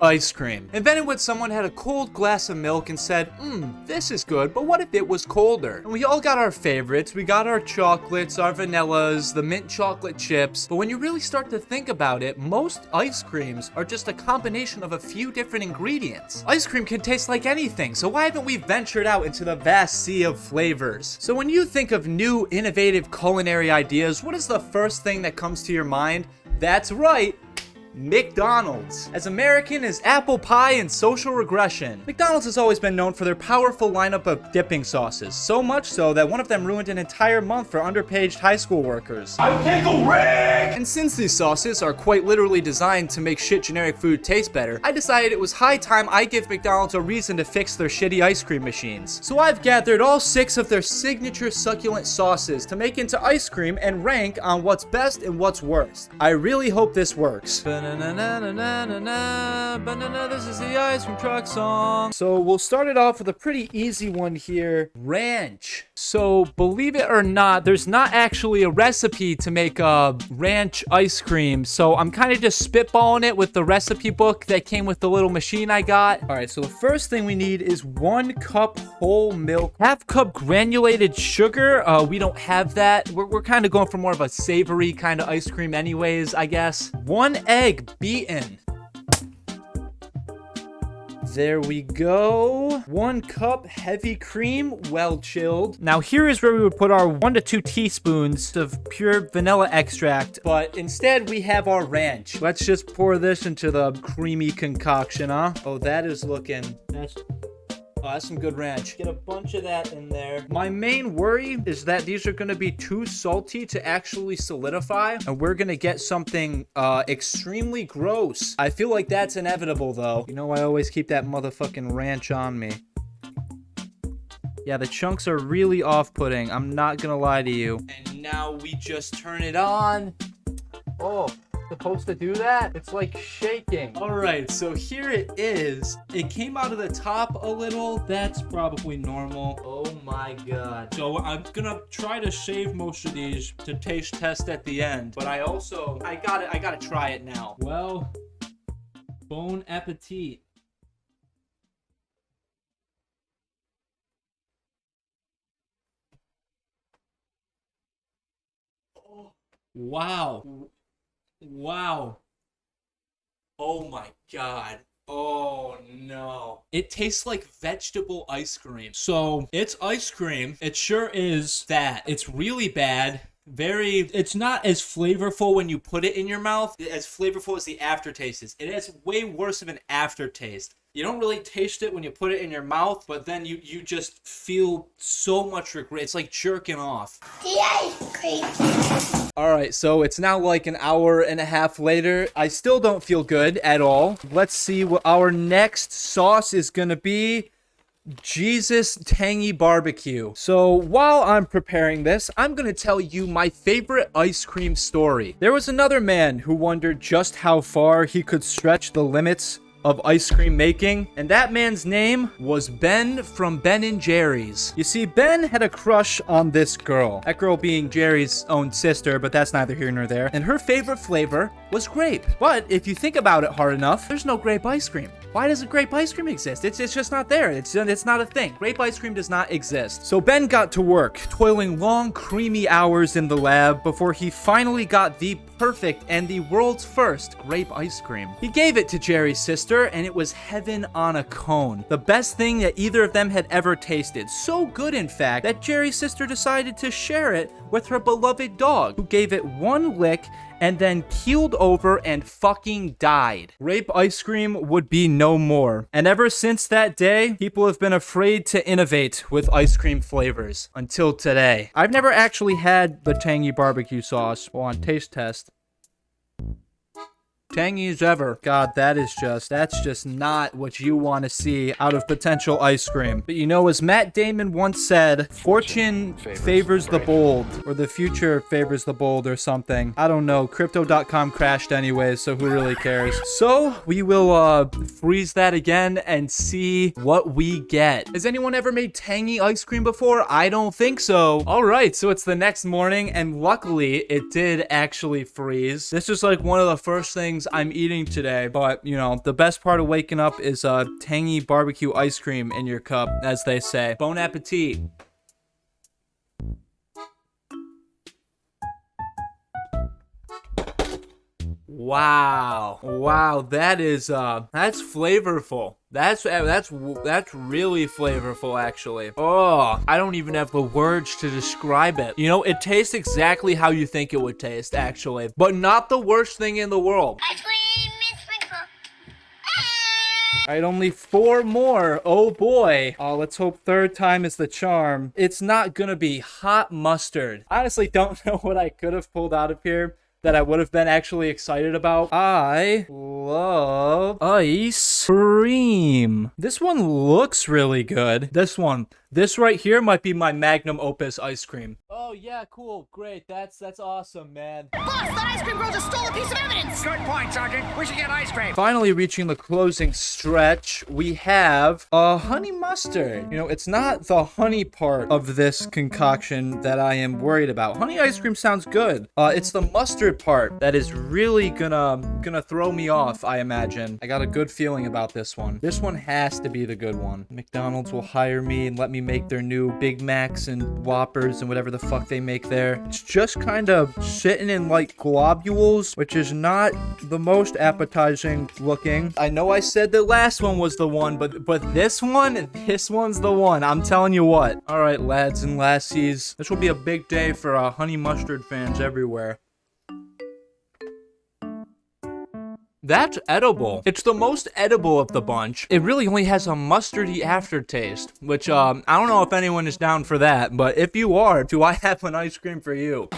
Ice cream. Invented when someone had a cold glass of milk and said, this is good, but what if it was colder? And we all got our favorites. We got our chocolates, our vanillas, the mint chocolate chips. But when you really start to think about it, most ice creams are just a combination of a few different ingredients. Ice cream can taste like anything, so why haven't we ventured out into the vast sea of flavors? So when you think of new, innovative culinary ideas, what is the first thing that comes to your mind? That's right, McDonald's. As American as apple pie and social regression, McDonald's has always been known for their powerful lineup of dipping sauces, so much so that one of them ruined an entire month for underpaid high school workers. I'm Pickle Rick! And since these sauces are quite literally designed to make shit generic food taste better, I decided it was high time I give McDonald's a reason to fix their shitty ice cream machines. So I've gathered all 6 of their signature succulent sauces to make into ice cream and rank on what's best and what's worst. I really hope this works. This is the ice cream truck song. So we'll start it off with a pretty easy one here. Ranch. So believe it or not, there's not actually a recipe to make a ranch ice cream. So I'm kind of just spitballing it with the recipe book that came with the little machine I got. All right, so the first thing we need is 1 cup whole milk, half cup granulated sugar. We don't have that. We're kind of going for more of a savory kind of ice cream anyways, I guess. 1 egg beaten. There we go. 1 cup heavy cream, well chilled. Now here is where we would put our 1 to 2 teaspoons of pure vanilla extract, but instead we have our ranch. Let's just pour this into the creamy concoction, huh? Oh, that is looking... that's some good ranch. Get a bunch of that in there. My main worry is that these are going to be too salty to actually solidify, and we're going to get something extremely gross. I feel like that's inevitable, though. You know, I always keep that motherfucking ranch on me. Yeah, the chunks are really off-putting. I'm not going to lie to you. And now we just turn it on. Oh. Supposed to do that? It's like shaking. All right, so here it is. It came out of the top a little. That's probably normal. Oh my god. So I'm gonna try to save most of these to taste test at the end, but I gotta try it now. Well, bon appetit. Oh, wow. Wow. Oh my god. Oh no. It tastes like vegetable ice cream. So it's ice cream. It sure is that. It's really bad. It's not as flavorful when you put it in your mouth as flavorful as the aftertaste is. It has way worse of an aftertaste. You don't really taste it when you put it in your mouth, but then you just feel so much regret. It's like jerking off. The ice cream. All right, so it's now like an hour and a half later. I still don't feel good at all. Let's see what our next sauce is gonna be. Jesus Tangy Barbecue. So while I'm preparing this, I'm gonna tell you my favorite ice cream story. There was another man who wondered just how far he could stretch the limits of ice cream making, and that man's name was Ben from Ben & Jerry's. You see, Ben had a crush on this girl, that girl being Jerry's own sister, but that's neither here nor there, and her favorite flavor was grape. But if you think about it hard enough, there's no grape ice cream. Why doesn't grape ice cream exist? It's just not there. It's not a thing. Grape ice cream does not exist. So Ben got to work, toiling long, creamy hours in the lab before he finally got the perfect and the world's first grape ice cream. He gave it to Jerry's sister, and it was heaven on a cone. The best thing that either of them had ever tasted. So good, in fact, that Jerry's sister decided to share it with her beloved dog, who gave it 1 lick and then keeled over and fucking died. Grape ice cream would be no more. And ever since that day, people have been afraid to innovate with ice cream flavors until today. I've never actually had the tangy barbecue sauce. Well, on taste test. Tangy as ever. God, that's just not what you want to see out of potential ice cream. But you know, as Matt Damon once said, fortune favors the bold, or the future favors the bold, or something. I don't know. Crypto.com crashed anyways, so who really cares? So we will freeze that again and see what we get. Has anyone ever made tangy ice cream before? I don't think so. All right, so it's the next morning, and luckily it did actually freeze. This is like one of the first things I'm eating today, but, you know, the best part of waking up is tangy barbecue ice cream in your cup, as they say. Bon appetit. Wow, that is that's flavorful. That's really flavorful, actually. Oh, I don't even have the words to describe it. You know, it tastes exactly how you think it would taste, actually, but not the worst thing in the world. Ice cream, Miss Sprinkle. All right, only 4 more. Oh boy. Let's hope third time is the charm. It's not gonna be hot mustard. I honestly don't know what I could have pulled out of here that I would have been actually excited about. I love ice cream. This one looks really good. This right here might be my magnum opus ice cream. Oh yeah, cool, great. That's awesome, man. Boss, the ice cream girl just stole a piece of evidence! Good point, Sergeant. We should get ice cream. Finally reaching the closing stretch, we have honey mustard. You know, it's not the honey part of this concoction that I am worried about. Honey ice cream sounds good. It's the mustard part that is really gonna throw me off, I imagine. I got a good feeling about this one. This one has to be the good one. McDonald's will hire me and let me make their new Big Macs and Whoppers and whatever the fuck they make there. It's just kind of sitting in like globules, which is not the most appetizing looking. I know I said the last one was the one, but this one's the one. I'm telling you what. All right, lads and lassies, this will be a big day for honey mustard fans everywhere. That's edible. It's the most edible of the bunch. It really only has a mustardy aftertaste, which I don't know if anyone is down for that, but if you are, do I have an ice cream for you?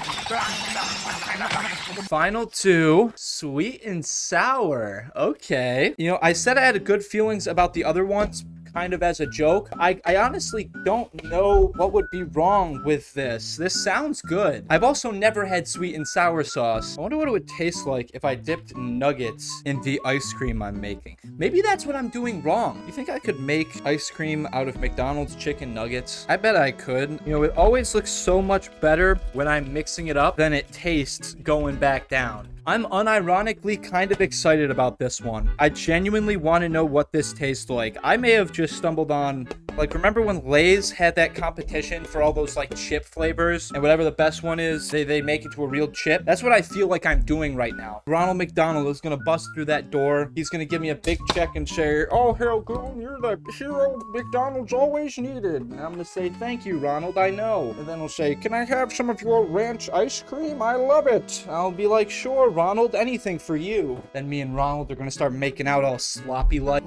Final 2, sweet and sour. Okay. You know, I said I had good feelings about the other ones, kind of as a joke. I honestly don't know what would be wrong with this. This sounds good. I've also never had sweet and sour sauce. I wonder what it would taste like if I dipped nuggets in the ice cream I'm making. Maybe that's what I'm doing wrong. You think I could make ice cream out of McDonald's chicken nuggets? I bet I could. You know, it always looks so much better when I'm mixing it up than it tastes going back down. I'm unironically kind of excited about this one. I genuinely want to know what this tastes like. I may have just stumbled on, like, remember when Lay's had that competition for all those, like, chip flavors? And whatever the best one is, they make it to a real chip. That's what I feel like I'm doing right now. Ronald McDonald is going to bust through that door. He's going to give me a big check and say, "Oh, Harold Goon, you're the hero McDonald's always needed." And I'm going to say, "Thank you, Ronald, I know." And then he'll say, "Can I have some of your ranch ice cream? I love it." I'll be like, "Sure, Ronald, anything for you." Then me and Ronald are gonna start making out all sloppy like.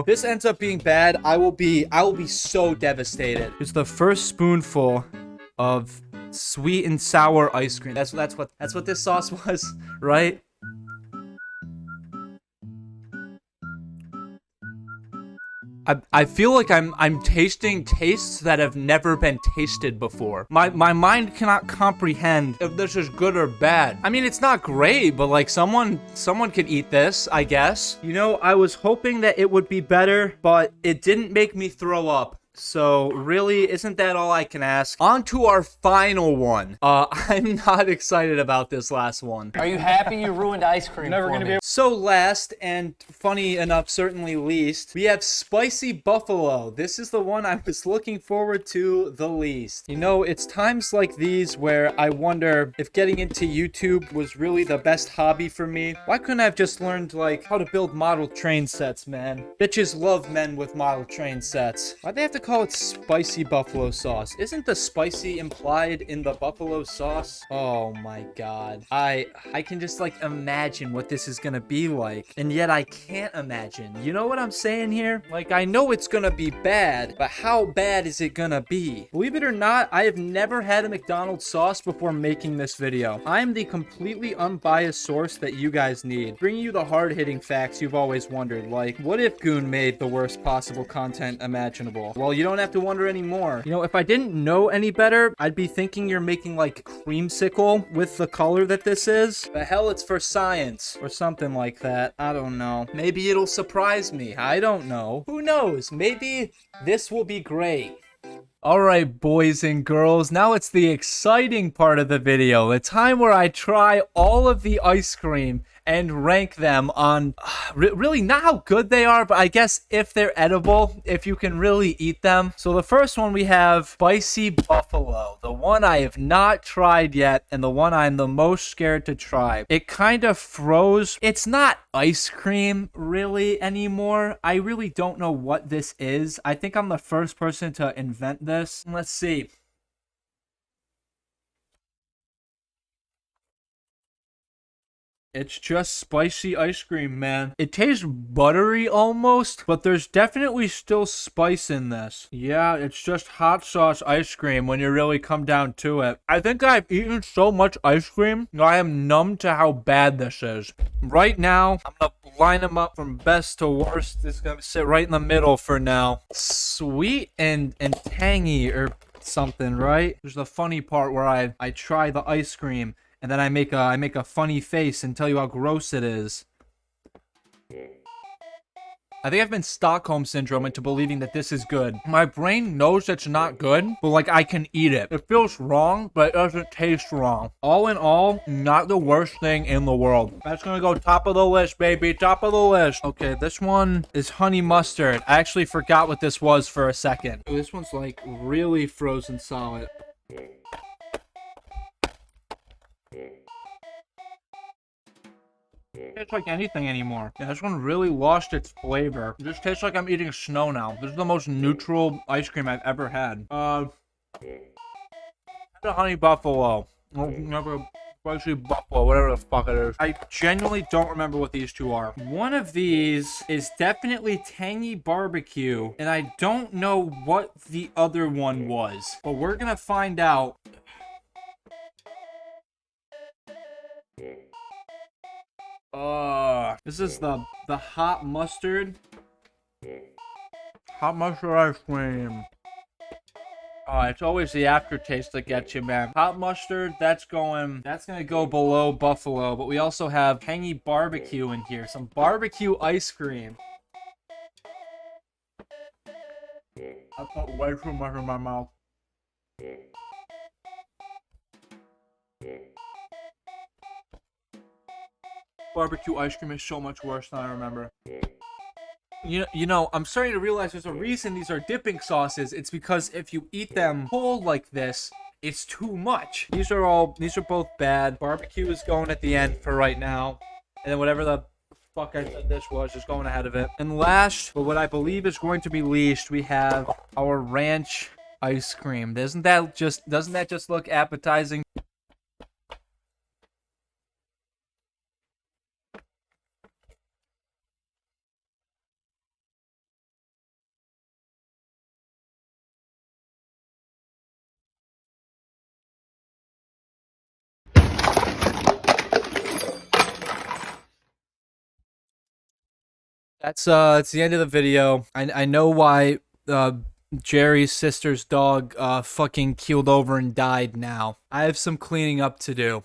This ends up being bad. I will be so devastated. It's the first spoonful of sweet and sour ice cream. That's what this sauce was, right? I feel like I'm tasting tastes that have never been tasted before. My mind cannot comprehend if this is good or bad. I mean, it's not great, but like someone could eat this, I guess. You know, I was hoping that it would be better, but it didn't make me throw up. So really, isn't that all I can ask? On to our final one. I'm not excited about this last one. Are you happy you ruined ice cream? Never gonna be. So last, and funny enough, certainly least, we have Spicy Buffalo. This is the one I was looking forward to the least. You know, it's times like these where I wonder if getting into YouTube was really the best hobby for me. Why couldn't I have just learned, like, how to build model train sets, man? Bitches love men with model train sets. Why'd they have to call it spicy buffalo sauce? Isn't the spicy implied in the buffalo sauce? Oh my god. I can just like imagine what this is gonna be like, and yet I can't imagine. You know what I'm saying here? Like, I know it's gonna be bad, but how bad is it gonna be? Believe it or not, I have never had a McDonald's sauce before making this video. I am the completely unbiased source that you guys need, bringing you the hard-hitting facts you've always wondered, like, what if Goon made the worst possible content imaginable? Well, you don't have to wonder anymore. You know, if I didn't know any better, I'd be thinking you're making like creamsicle with the color that this is. The hell, it's for science or something like that. I don't know. Maybe it'll surprise me. I don't know. Who knows? Maybe this will be great. Alright, boys and girls, now it's the exciting part of the video. The time where I try all of the ice cream and rank them on really not how good they are, but I guess if they're edible, if you can really eat them. So the first one we have Spicy Buffalo, the one I have not tried yet and the one I'm the most scared to try. It kind of froze. It's not ice cream really anymore. I really don't know what this is. I think I'm the first person to invent this. Let's see. It's just spicy ice cream, man. It tastes buttery almost, but there's definitely still spice in this. Yeah, it's just hot sauce ice cream when you really come down to it. I think I've eaten so much ice cream, I am numb to how bad this is. Right now, I'm gonna line them up from best to worst. This is gonna sit right in the middle for now. Sweet and tangy or something, right? There's the funny part where I try the ice cream and then I make a funny face and tell you how gross it is. I think I've been Stockholm syndrome into believing that this is good. My brain knows it's not good, but like I can eat it. It feels wrong, but it doesn't taste wrong. All in all, not the worst thing in the world. That's gonna go top of the list, baby. Top of the list. Okay, this one is honey mustard. I actually forgot what this was for a second. Ooh, this one's like really frozen solid. It tastes like anything anymore. Yeah, this one really lost its flavor. It just tastes like I'm eating snow now. This is the most neutral ice cream I've ever had. The honey buffalo. Never spicy buffalo, whatever the fuck it is. I genuinely don't remember what these two are. One of these is definitely tangy barbecue, and I don't know what the other one was, but we're gonna find out. This is the hot mustard. Hot mustard ice cream. It's always the aftertaste that gets you, man. Hot mustard, that's gonna go below buffalo, but we also have tangy barbecue in here. Some barbecue ice cream. I put way too much in my mouth. Barbecue ice cream is so much worse than I remember. You know, I'm starting to realize there's a reason these are dipping sauces. It's because if you eat them whole like this, it's too much. These are both bad. Barbecue is going at the end for right now. And then whatever the fuck I said this was is going ahead of it. And last, but what I believe is going to be least, we have our ranch ice cream. Doesn't that just look appetizing? It's the end of the video. I know why Jerry's sister's dog fucking keeled over and died now. I have some cleaning up to do.